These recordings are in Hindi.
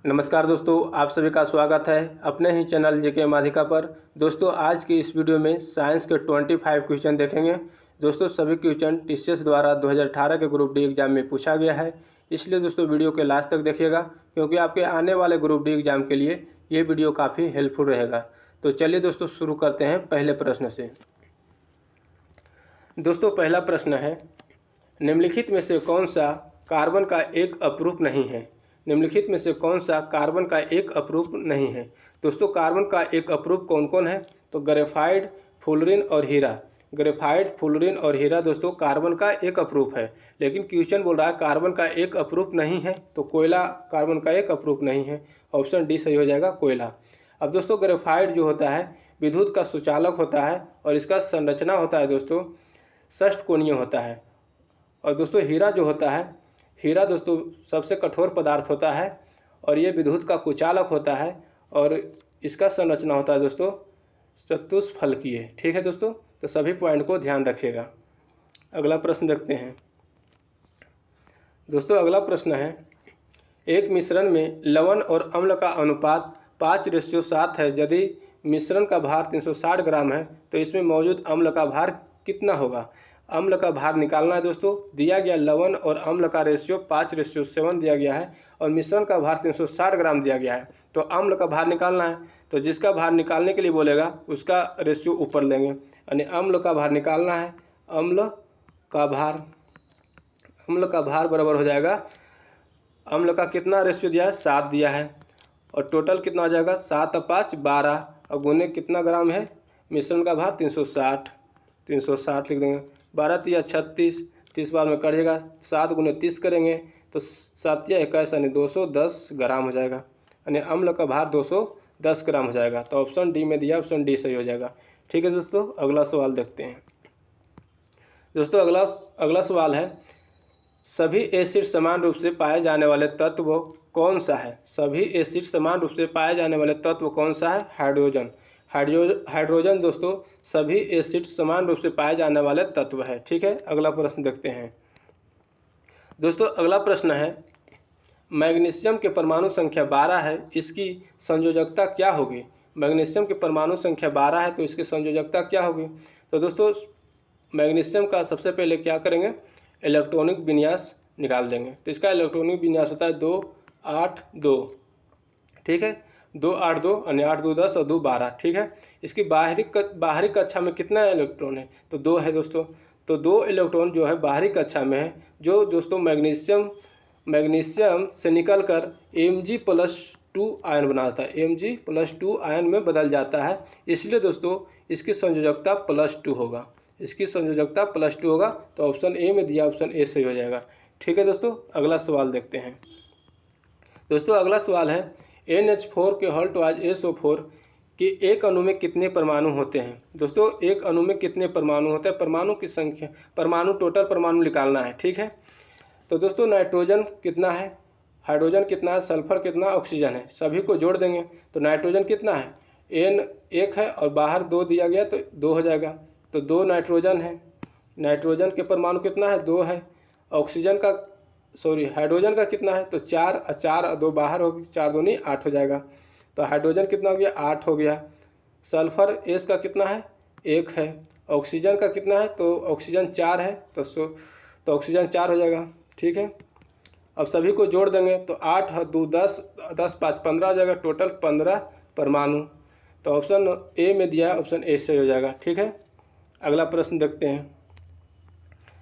नमस्कार दोस्तों, आप सभी का स्वागत है अपने ही चैनल जेके माधिका पर। दोस्तों आज की इस वीडियो में साइंस के 25 क्वेश्चन देखेंगे। दोस्तों सभी क्वेश्चन टीसीएस द्वारा 2018 के ग्रुप डी एग्जाम में पूछा गया है, इसलिए दोस्तों वीडियो के लास्ट तक देखिएगा, क्योंकि आपके आने वाले ग्रुप डी एग्जाम के लिए ये वीडियो काफ़ी हेल्पफुल रहेगा। तो चलिए दोस्तों शुरू करते हैं पहले प्रश्न से। दोस्तों पहला प्रश्न है, निम्नलिखित में से कौन सा कार्बन का एक अपरूप नहीं है। निम्नलिखित में से कौन सा कार्बन का एक अपरूप नहीं है। दोस्तों कार्बन का एक अपरूप कौन कौन है, तो ग्रेफाइट, फुलरिन और हीरा। ग्रेफाइट, फुलरिन और हीरा दोस्तों कार्बन का एक अपरूप है, लेकिन क्वेश्चन बोल रहा है कार्बन का एक अपरूप नहीं है, तो कोयला कार्बन का एक अपरूप नहीं है। ऑप्शन डी सही हो जाएगा, कोयला। अब दोस्तों ग्रेफाइट जो होता है विद्युत का सुचालक होता है और इसका संरचना होता है दोस्तों षष्ठकोणीय होता है। और दोस्तों हीरा जो होता है, हीरा दोस्तों सबसे कठोर पदार्थ होता है और ये विद्युत का कुचालक होता है और इसका संरचना होता है दोस्तों चतुष्फलकीय। ठीक है दोस्तों, तो सभी पॉइंट को ध्यान रखिएगा। अगला प्रश्न देखते हैं। दोस्तों अगला प्रश्न है, एक मिश्रण में लवण और अम्ल का अनुपात 5:7 है। यदि मिश्रण का भार 360 ग्राम है तो इसमें मौजूद अम्ल का भार कितना होगा। अम्ल का भार निकालना है दोस्तों। दिया गया लवण और अम्ल का रेशियो 5:7 दिया गया है और मिश्रण का भार 360 ग्राम दिया गया है, तो अम्ल का भार निकालना है। तो जिसका भार निकालने के लिए बोलेगा उसका रेशियो ऊपर लेंगे, यानी अम्ल का भार निकालना है। अम्ल का भार बराबर हो जाएगा, अम्ल का कितना रेशियो दिया है, 7 दिया है, और टोटल कितना हो जाएगा 7 और 5 12, और गुने कितना ग्राम है, मिश्रण का भार 360 लिख देंगे। 12 तिया 36, 30 बार में करिएगा, 7 गुने 30 करेंगे तो 7 या 21 यानी 210 ग्राम हो जाएगा, यानी अम्ल का भार 210 ग्राम हो जाएगा। तो ऑप्शन डी में दिया, ऑप्शन डी सही हो जाएगा। ठीक है दोस्तों, अगला सवाल देखते हैं। दोस्तों अगला सवाल है, सभी एसिड समान रूप से पाए जाने वाले तत्व कौन सा है। सभी एसिड समान रूप से पाए जाने वाले तत्व कौन सा है, हाइड्रोजन। हाइड्रोजन दोस्तों सभी एसिड समान रूप से पाए जाने वाले तत्व है। ठीक है, अगला प्रश्न देखते हैं। दोस्तों अगला प्रश्न है, मैग्नीशियम के परमाणु संख्या 12 है, इसकी संयोजकता क्या होगी। मैग्नीशियम के परमाणु संख्या 12 है तो इसकी संयोजकता क्या होगी। तो दोस्तों मैग्नीशियम का सबसे पहले क्या करेंगे, इलेक्ट्रॉनिक विन्यास निकाल देंगे। तो इसका इलेक्ट्रॉनिक विन्यास होता है 2 8 2। ठीक है, 2 8 2 यानी 8 2 10 और 2 12। ठीक है, इसकी बाहरी कक्षा में कितना इलेक्ट्रॉन है, तो 2 है दोस्तों। तो 2 इलेक्ट्रॉन जो है बाहरी कक्षा में है, जो दोस्तों मैग्नीशियम से निकलकर Mg+2 आयन बनाता है, Mg+2 आयन में बदल जाता है। इसलिए दोस्तों इसकी संयोजकता +2 होगा, इसकी संयोजकता +2 होगा। तो ऑप्शन ए में दिया, ऑप्शन ए सही हो जाएगा। ठीक है दोस्तों, अगला सवाल देखते हैं। दोस्तों अगला सवाल है, NH4 के हॉल्टवाइज SO4 के एक अणु में कितने परमाणु होते हैं। दोस्तों एक अणु में कितने परमाणु होते हैं, परमाणु की संख्या, परमाणु टोटल परमाणु निकालना है। ठीक है, तो दोस्तों नाइट्रोजन कितना है, हाइड्रोजन कितना है, सल्फर कितना, ऑक्सीजन है, सभी को जोड़ देंगे। तो नाइट्रोजन कितना है, N 1 है और बाहर 2 दिया गया तो 2 हो जाएगा। तो 2 नाइट्रोजन है, नाइट्रोजन के परमाणु कितना है, 2 है। हाइड्रोजन का कितना है, तो 4 और 2 बाहर हो गई, 4 दूनी 8 हो जाएगा। तो हाइड्रोजन कितना हो गया, 8 हो गया। सल्फर एस का कितना है, 1 है। ऑक्सीजन का कितना है, तो ऑक्सीजन 4 है, तो ऑक्सीजन 4 हो जाएगा। ठीक है, अब सभी को जोड़ देंगे तो 8 और 2 10, 10 5 15 हो जाएगा, टोटल 15 परमाणु। तो ऑप्शन ए में दिया, ऑप्शन ए से हो जाएगा। ठीक है, अगला प्रश्न देखते हैं।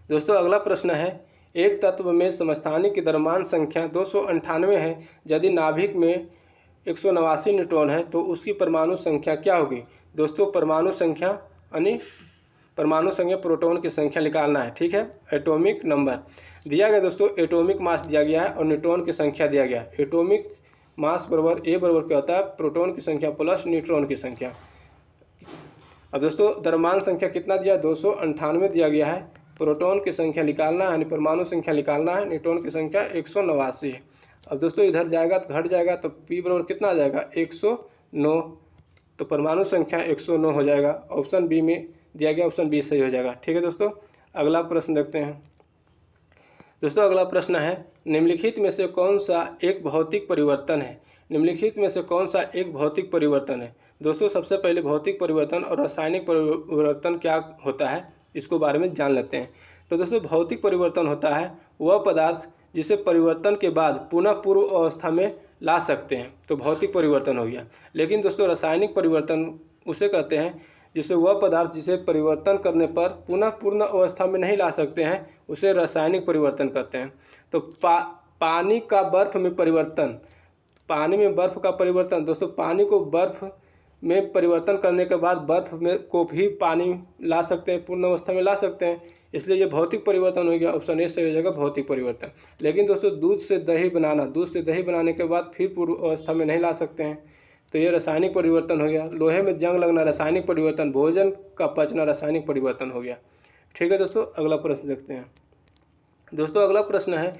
दोस्तों अगला प्रश्न है, एक तत्व में समस्थानिक की द्रव्यमान संख्या 298 है, यदि नाभिक में 189 न्यूट्रॉन है तो उसकी परमाणु संख्या क्या होगी। दोस्तों परमाणु संख्या यानी प्रोटॉन की संख्या निकालना है। ठीक है, एटॉमिक नंबर दिया गया दोस्तों, एटॉमिक मास दिया गया है और न्यूट्रॉन की संख्या दिया गया है। एटॉमिक मास बराबर ए बराबर क्या होता है, प्रोटॉन की संख्या प्लस न्यूट्रॉन की संख्या। अब दोस्तों द्रव्यमान संख्या कितना दिया, 298 दिया गया है। प्रोटॉन की संख्या निकालना है यानी परमाणु संख्या निकालना है, न्यूट्रॉन की संख्या 189 है। अब दोस्तों इधर जाएगा तो घट जाएगा, तो P बराबर कितना आ जाएगा, 109। तो परमाणु संख्या 109 हो जाएगा। ऑप्शन बी में दिया गया, ऑप्शन बी सही हो जाएगा। ठीक है दोस्तों, अगला प्रश्न देखते हैं। दोस्तों अगला प्रश्न है, निम्नलिखित में से कौन सा एक भौतिक परिवर्तन है? निम्नलिखित में से कौन सा एक भौतिक परिवर्तन है? दोस्तों सबसे पहले भौतिक परिवर्तन और रासायनिक परिवर्तन क्या होता है इसको बारे में जान लेते हैं। तो दोस्तों भौतिक परिवर्तन होता है वह पदार्थ जिसे परिवर्तन के बाद पुनः पूर्व अवस्था में ला सकते हैं, तो भौतिक परिवर्तन हो गया। लेकिन दोस्तों रासायनिक परिवर्तन उसे कहते हैं जिसे वह पदार्थ जिसे परिवर्तन करने पर पुनः पूर्ण अवस्था में नहीं ला सकते हैं, उसे रासायनिक परिवर्तन कहते हैं। तो पानी का बर्फ में परिवर्तन, पानी में बर्फ का परिवर्तन, दोस्तों पानी को बर्फ में परिवर्तन करने के बाद बर्फ में को भी पानी ला सकते हैं, पूर्ण अवस्था में ला सकते हैं, इसलिए ये भौतिक परिवर्तन हो गया। ऑप्शन ए सही हो जाएगा भौतिक परिवर्तन। लेकिन दोस्तों दूध से दही बनाना, दूध से दही बनाने के बाद फिर पूर्व अवस्था में नहीं ला सकते हैं, तो ये रासायनिक परिवर्तन हो गया। लोहे में जंग लगना रासायनिक परिवर्तन, भोजन का पचना रासायनिक परिवर्तन हो गया। ठीक है दोस्तों, अगला प्रश्न देखते हैं। दोस्तों अगला प्रश्न है,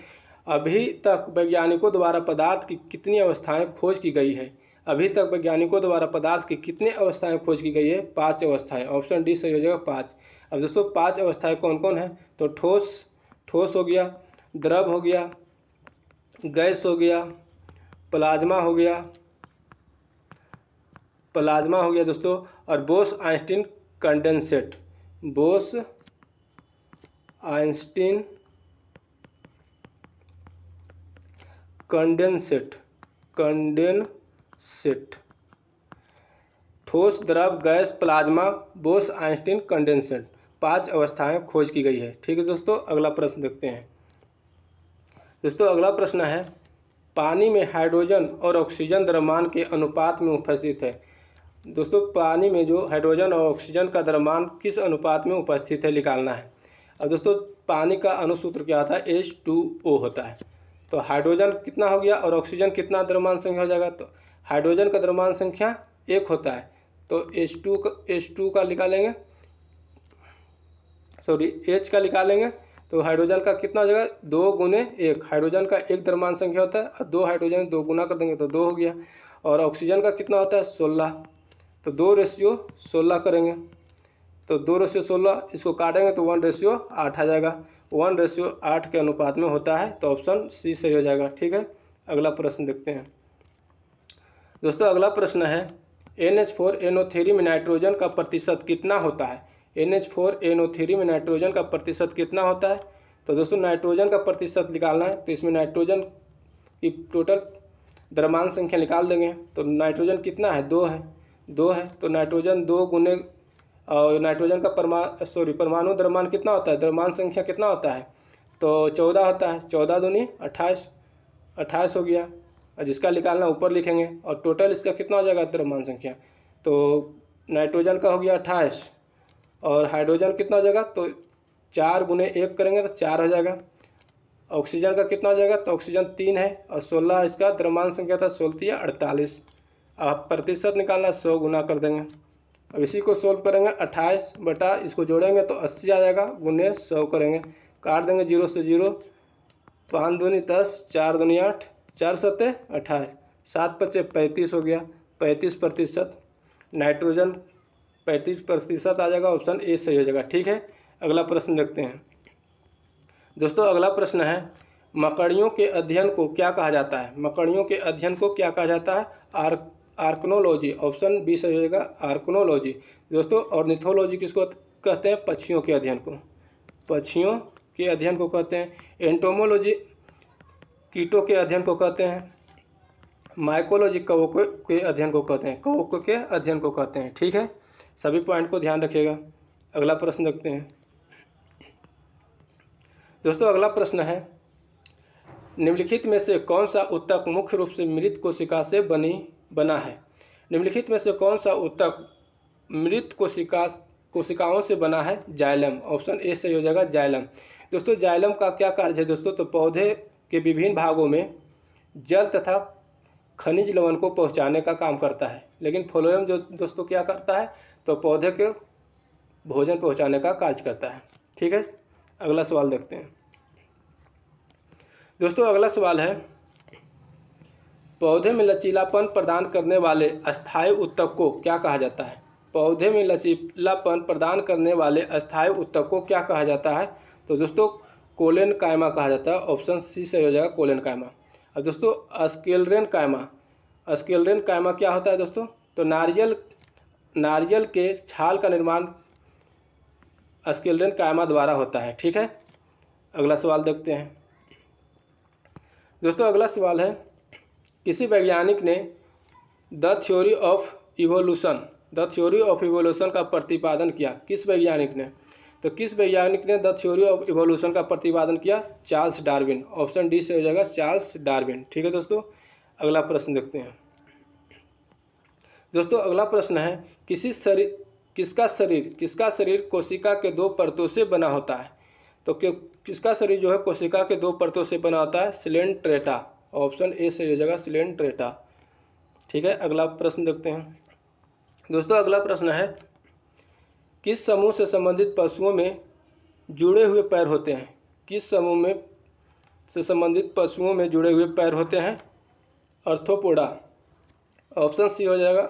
अभी तक वैज्ञानिकों द्वारा पदार्थ की कितनी अवस्थाएं खोज की गई है? अभी तक वैज्ञानिकों द्वारा पदार्थ की कितनी अवस्थाएं खोज की गई है? 5 अवस्थाएं। ऑप्शन डी सही हो जाएगा 5। अब दोस्तों 5 अवस्थाएं कौन कौन है? तो ठोस हो गया, द्रव हो गया, गैस हो गया, प्लाज्मा हो गया दोस्तों, और बोस-आइंस्टीन कंडेंसेट, बोस-आइंस्टीन कंडेंसेट, ठोस, द्रव, गैस, प्लाज्मा, बोस-आइंस्टीन कंडेंसेट, 5 अवस्थाएं खोज की गई है। ठीक है दोस्तों, अगला प्रश्न देखते हैं। दोस्तों अगला प्रश्न है, पानी में हाइड्रोजन और ऑक्सीजन द्रव्यमान के अनुपात में उपस्थित है। दोस्तों पानी में जो हाइड्रोजन और ऑक्सीजन का द्रव्यमान किस अनुपात में उपस्थित है निकालना है। अब दोस्तों पानी का अणुसूत्र क्या होता है? H2O होता है। तो हाइड्रोजन कितना हो गया और ऑक्सीजन कितना द्रव्यमान संख्या हो जाएगा? तो हाइड्रोजन का द्रव्यमान संख्या 1 होता है, तो H2 का निकालेंगे, H का निकालेंगे, तो हाइड्रोजन का कितना हो जाएगा? 2 गुने 1। हाइड्रोजन का 1 द्रव्यमान संख्या होता है और 2 हाइड्रोजन 2 गुना कर देंगे तो 2 हो गया। और ऑक्सीजन का कितना होता है? 16, तो 2:16 करेंगे, तो 2:16 इसको काटेंगे तो 1:8 आ जाएगा। 1:8 के अनुपात में होता है, तो ऑप्शन सी सही हो जाएगा। ठीक है, अगला प्रश्न देखते हैं। दोस्तों अगला प्रश्न है, NH4NO3 में नाइट्रोजन का प्रतिशत कितना होता है? NH4NO3 में नाइट्रोजन का प्रतिशत कितना होता है? तो दोस्तों नाइट्रोजन का प्रतिशत निकालना है, तो इसमें नाइट्रोजन की टोटल द्रव्यमान संख्या निकाल देंगे। तो नाइट्रोजन कितना है? 2 है, तो नाइट्रोजन 2 गुने, और नाइट्रोजन का परमाणु द्रव्यमान कितना होता है? द्रव्यमान संख्या कितना होता है? तो 14 होता है। 14 दूनी 28 हो गया, और जिसका निकालना ऊपर लिखेंगे, और टोटल इसका कितना हो जाएगा द्रव्यमान संख्या? तो नाइट्रोजन का हो गया 28, और हाइड्रोजन कितना हो जाएगा? तो 4 गुने 1 करेंगे तो 4 हो जाएगा। ऑक्सीजन का कितना हो जाएगा? तो ऑक्सीजन 3 है, और 16 इसका द्रव्यमान संख्या था, 16 48। अब प्रतिशत निकालना, 100 गुना कर देंगे। अब इसी को सोल्व करेंगे, 28 बटा इसको जोड़ेंगे तो 80 आ जाएगा, गुने 100 करेंगे, काट देंगे 0 से 0, 5 दूनी 10, 4 दूनी 8, 4 सत्ते 28, 7 पच्चे 35 हो गया। 35% नाइट्रोजन 35% आ जाएगा, ऑप्शन ए सही हो जाएगा। ठीक है, अगला प्रश्न देखते हैं। दोस्तों अगला प्रश्न है, मकड़ियों के अध्ययन को क्या कहा जाता है? मकड़ियों के अध्ययन को क्या कहा जाता है? आर्कनोलॉजी, ऑप्शन बी सही हो जाएगा, आर्कनोलॉजी। दोस्तों ऑर्निथोलॉजी किसको कहते हैं? पक्षियों के अध्ययन को, पक्षियों के अध्ययन को कहते हैं। एंटोमोलॉजी कीटों के अध्ययन को कहते हैं। माइकोलॉजी कवकों के अध्ययन को कहते हैं, कवकों के अध्ययन को कहते हैं। ठीक है, सभी पॉइंट को ध्यान रखिएगा। अगला प्रश्न देखते हैं। दोस्तों अगला प्रश्न है, निम्नलिखित में से कौन सा ऊतक मुख्य रूप से मृत कोशिका से बना है? निम्नलिखित में से कौन सा ऊतक मृत कोशिकाओं से बना है? जाइलम, ऑप्शन ए सही हो जाएगा, जाइलम। दोस्तों जाइलम का क्या कार्य है? दोस्तों तो पौधे के विभिन्न भागों में जल तथा खनिज लवण को पहुंचाने का काम करता है। लेकिन फ्लोएम जो दोस्तों क्या करता है? तो पौधे के भोजन पहुंचाने का कार्य करता है। ठीक है, अगला सवाल देखते हैं। दोस्तों अगला सवाल है, पौधे में लचीलापन प्रदान करने वाले अस्थायी ऊतक को क्या कहा जाता है? पौधे में लचीलापन प्रदान करने वाले अस्थायी ऊतक को क्या कहा जाता है? तो दोस्तों कोलेन कायमा कहा जाता है। ऑप्शन सी सही हो जाएगा, कोलेन कायमा। अब दोस्तों स्क्लेरेन कायमा, स्क्लेरेन कायमा क्या होता है दोस्तों? तो नारियल के छाल का निर्माण स्क्लेरेन कायमा द्वारा होता है। ठीक है, अगला सवाल देखते हैं दोस्तों। अगला सवाल है, किसी वैज्ञानिक ने द थ्योरी ऑफ इवोल्यूशन का प्रतिपादन किया। किस वैज्ञानिक ने? तो किस वैज्ञानिक ने द थ्योरी ऑफ इवोल्यूशन का प्रतिपादन किया? Charles Darwin. ऑप्शन डी से हो जाएगा, चार्ल्स डार्विन। ठीक है दोस्तों, अगला प्रश्न देखते हैं दोस्तों। अगला प्रश्न है, किसका शरीर कोशिका के दो परतों से बना होता है? तो किसका शरीर जो है कोशिका के दो परतों से बना होता है? सिलेंट्रेटा। ऑप्शन ए से हो जाएगा, सिलेंट्रेटा। ठीक है, अगला प्रश्न देखते हैं दोस्तों। अगला प्रश्न है, किस समूह से संबंधित पशुओं में जुड़े हुए पैर होते हैं? किस समूह में से संबंधित पशुओं में जुड़े हुए पैर होते हैं? अर्थोपोडा। ऑप्शन सी हो जाएगा,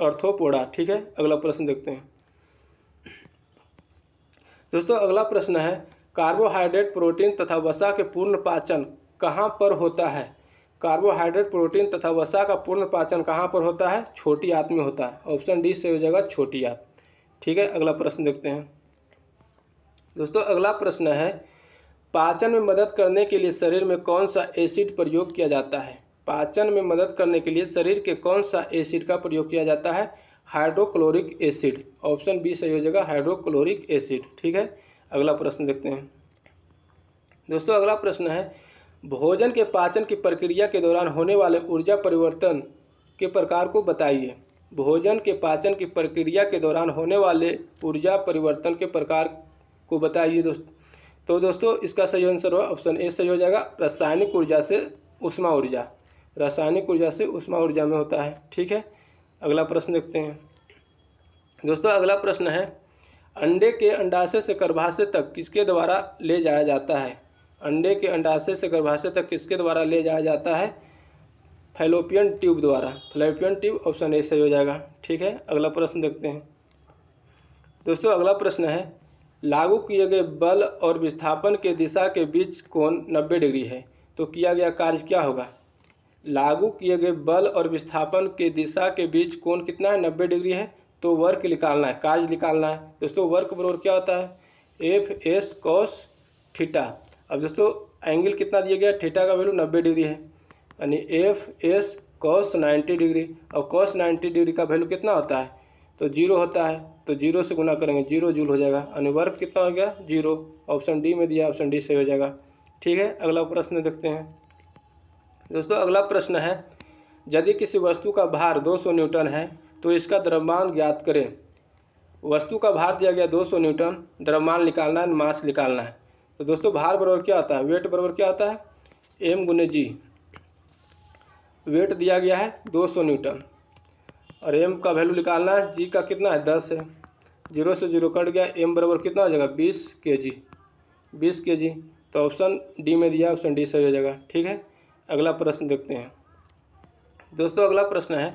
अर्थोपोडा। ठीक है, अगला प्रश्न देखते हैं दोस्तों। अगला प्रश्न है, कार्बोहाइड्रेट, प्रोटीन तथा वसा के पूर्ण पाचन कहाँ पर होता है? कार्बोहाइड्रेट, प्रोटीन तथा वसा का पूर्ण पाचन कहाँ पर होता है? छोटी आंत में होता है। ऑप्शन डी से हो जाएगा, छोटी आंत। ठीक है, अगला प्रश्न देखते हैं दोस्तों। अगला प्रश्न है, पाचन में मदद करने के लिए शरीर में कौन सा एसिड प्रयोग किया जाता है? पाचन में मदद करने के लिए शरीर के कौन सा एसिड का प्रयोग किया जाता है? Hydrochloric acid. ऑप्शन बी सही हो जाएगा, हाइड्रोक्लोरिक एसिड। ठीक है, अगला प्रश्न देखते हैं दोस्तों। अगला प्रश्न है, भोजन के पाचन की प्रक्रिया के दौरान होने वाले ऊर्जा परिवर्तन के प्रकार को बताइए। भोजन के पाचन की प्रक्रिया के दौरान होने वाले ऊर्जा परिवर्तन के प्रकार को बताइए दोस्तों। तो दोस्तों इसका सही आंसर हो ऑप्शन ए सही हो जाएगा, रासायनिक ऊर्जा से उष्मा ऊर्जा। रासायनिक ऊर्जा से उष्मा ऊर्जा में होता है। ठीक है, अगला प्रश्न देखते हैं दोस्तों। अगला प्रश्न है, अंडे के अंडाशय से गर्भाशय तक किसके द्वारा ले जाया जाता है? अंडे के अंडाशय से गर्भाशय तक किसके द्वारा ले जाया जाता है? फैलोपियन ट्यूब द्वारा। Fallopian tube. ऑप्शन ए सही हो जाएगा। ठीक है, अगला प्रश्न देखते हैं दोस्तों। अगला प्रश्न है, लागू किए गए बल और विस्थापन के दिशा के बीच कोण 90 डिग्री है, तो किया गया कार्य क्या होगा? लागू किए गए बल और विस्थापन के दिशा के बीच कोण कितना है? 90 डिग्री है। तो वर्क निकालना है, कार्य निकालना है दोस्तों। वर्क बराबर क्या होता है? F S cos theta. अब दोस्तों एंगल कितना दिया गया? थीटा का वैल्यू 90 डिग्री है, यानी एफ एस कॉस 90 डिग्री। और कॉस 90 डिग्री का वैल्यू कितना होता है? तो 0 होता है। तो 0 से गुना करेंगे, 0 जूल हो जाएगा, यानी वर्क कितना हो गया? 0। ऑप्शन डी में दिया, ऑप्शन डी सही हो जाएगा। ठीक है, अगला प्रश्न देखते हैं दोस्तों। अगला प्रश्न है, यदि किसी वस्तु का भार 200 न्यूटन है तो इसका द्रव्यमान ज्ञात करें। वस्तु का भार दिया गया 200 न्यूटन, द्रव्यमान निकालना है, मास निकालना है। तो दोस्तों भार बराबर क्या होता है? वेट बराबर क्या होता है? एम गुने जी। वेट दिया गया है 200 न्यूटन और एम का वैल्यू निकालना है। जी का कितना है? 10 है। 0 से 0 कट गया। एम बराबर कितना हो जाएगा? 20 kg। 20 kg। तो ऑप्शन डी में दिया, ऑप्शन डी सही हो जाएगा। ठीक है, अगला प्रश्न देखते हैं दोस्तों। अगला प्रश्न है,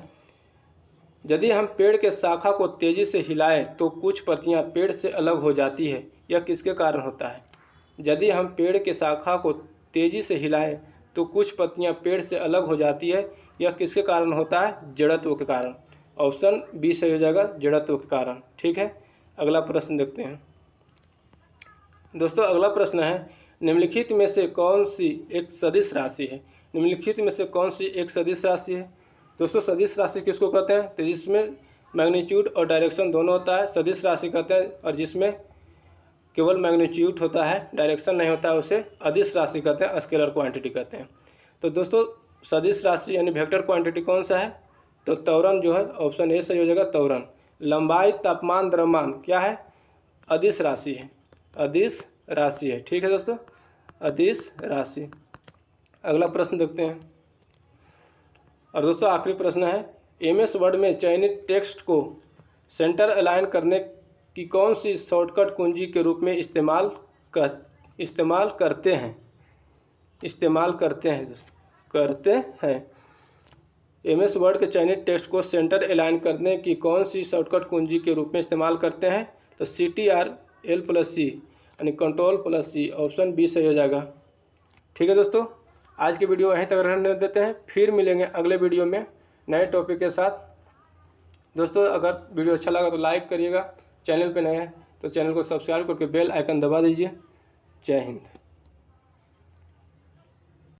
यदि हम पेड़ के शाखा को तेजी से हिलाएं तो कुछ पत्तियां पेड़ से अलग हो जाती है, यह किसके कारण होता है? यदि हम पेड़ के शाखा को तेजी से हिलाएं तो कुछ पत्तियां पेड़ से अलग हो जाती है, यह किसके कारण होता है? जड़त्व के कारण। ऑप्शन बी सही हो जाएगा, जड़त्व के कारण। ठीक है, अगला प्रश्न देखते हैं दोस्तों। अगला प्रश्न है, निम्नलिखित में से कौन सी एक सदिश राशि है? निम्नलिखित में से कौन सी एक सदिश राशि है? दोस्तों सदिश राशि किसको कहते हैं? तो जिसमें मैग्नीट्यूड और डायरेक्शन दोनों होता है सदिश राशि कहते हैं, और जिसमें केवल मैग्नीट्यूड होता है, डायरेक्शन नहीं होता है, उसे अदिश राशि कहते हैं, स्केलर क्वांटिटी कहते हैं। तो दोस्तों सदिश राशि यानी वेक्टर क्वांटिटी कौन सा है? तो त्वरण जो है, ऑप्शन ए सही हो जाएगा, त्वरण। लंबाई, तापमान, द्रव्यमान क्या है? अदिश राशि है, अदिश राशि है। ठीक है दोस्तों, अदिश राशि। अगला प्रश्न देखते हैं और दोस्तों आखिरी प्रश्न है, एमएस वर्ड में चयनित टेक्स्ट को सेंटर अलाइन करने की कौन सी शॉर्टकट कुंजी के रूप में इस्तेमाल करते हैं एमएस वर्ड के चयनित टेक्स्ट को सेंटर अलाइन करने की कौन सी शॉर्टकट कुंजी के रूप में इस्तेमाल करते हैं? तो CTRL+C। यानी कंट्रोल प्लस सी, ऑप्शन बी सही हो जाएगा। ठीक है दोस्तों, आज की वीडियो यहीं तक रहने देते हैं, फिर मिलेंगे अगले वीडियो में नए टॉपिक के साथ। दोस्तों अगर वीडियो अच्छा लगा तो लाइक करिएगा, चैनल पे नए हैं तो चैनल को सब्सक्राइब करके बेल आइकन दबा दीजिए। जय हिंद।